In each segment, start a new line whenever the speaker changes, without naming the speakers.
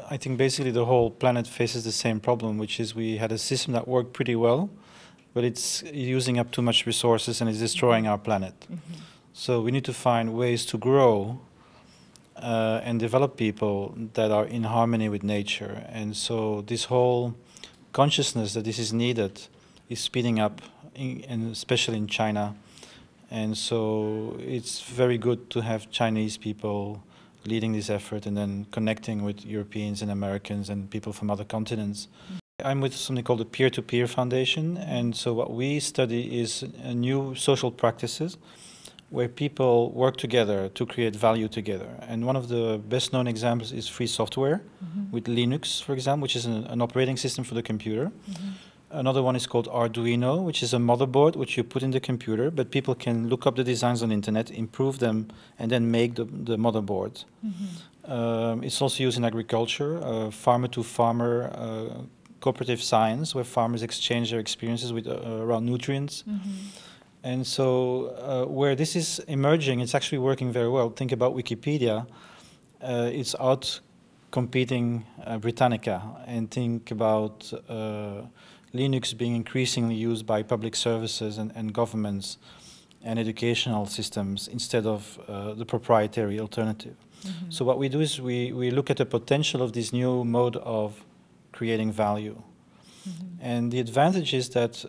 I think basically the whole planet faces the same problem, which is we had a system that worked pretty well, but it's using up too much resources and it's destroying our planet. Mm-hmm. So we need to find ways to grow and develop people that are in harmony with nature. And so this whole consciousness that this is needed is speeding up, and especially in China. And so it's very good to have Chinese people leading this effort and then connecting with Europeans and Americans and people from other continents. I'm with something called the Peer-to-Peer Foundation, and so what we study is new social practices where people work together to create value together. And one of the best known examples is free software, with Linux, for example, which is an operating system for the computer. Another one is called Arduino, which is a motherboard which you put in the computer, but people can look up the designs on the internet, improve them, and then make the motherboard. It's also used in agriculture, farmer-to-farmer cooperative science, where farmers exchange their experiences with around nutrients. And so where this is emerging, it's actually working very well. Think about Wikipedia. It's out competing Britannica, and think about Linux being increasingly used by public services and governments and educational systems instead of the proprietary alternative. So what we do is we look at the potential of this new mode of creating value. And the advantage is that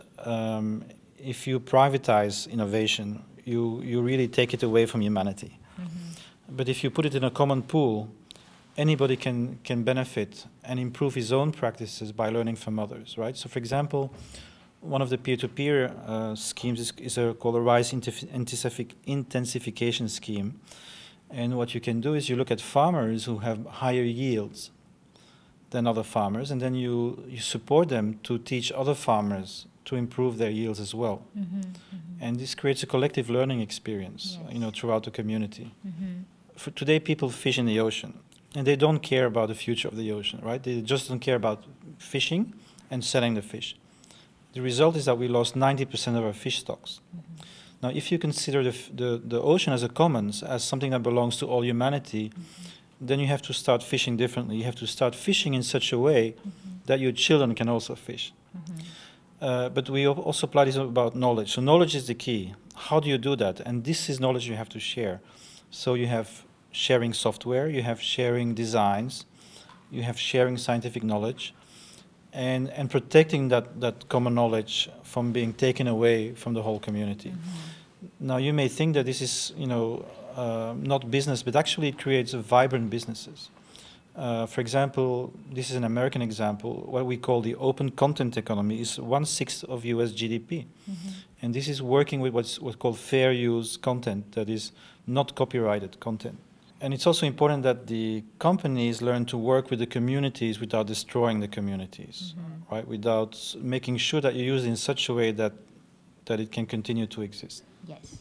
if you privatize innovation, you really take it away from humanity. But if you put it in a common pool, anybody can benefit and improve his own practices by learning from others, right? So for example, one of the peer-to-peer schemes is called a rice intensification scheme. And what you can do is you look at farmers who have higher yields than other farmers, and then you support them to teach other farmers to improve their yields as well. And this creates a collective learning experience, throughout the community. For today, people fish in the ocean, and they don't care about the future of the ocean, right? They just don't care about fishing and selling the fish. The result is that we lost 90% of our fish stocks. Now, if you consider the ocean as a commons, as something that belongs to all humanity, then you have to start fishing differently. You have to start fishing in such a way that your children can also fish. But we also apply this about knowledge. So knowledge is the key. How do you do that? And this is knowledge you have to share. So you have sharing software, you have sharing designs, you have sharing scientific knowledge, and protecting that common knowledge from being taken away from the whole community. Now you may think that this is, not business, but actually it creates vibrant businesses. For example, this is an American example. What we call the open content economy is 1/6 of US GDP. And this is working with what's called fair use content, that is not copyrighted content. And it's also important that the companies learn to work with the communities without destroying the communities, right? Without making sure that you use it in such a way that it can continue to exist.
Yes.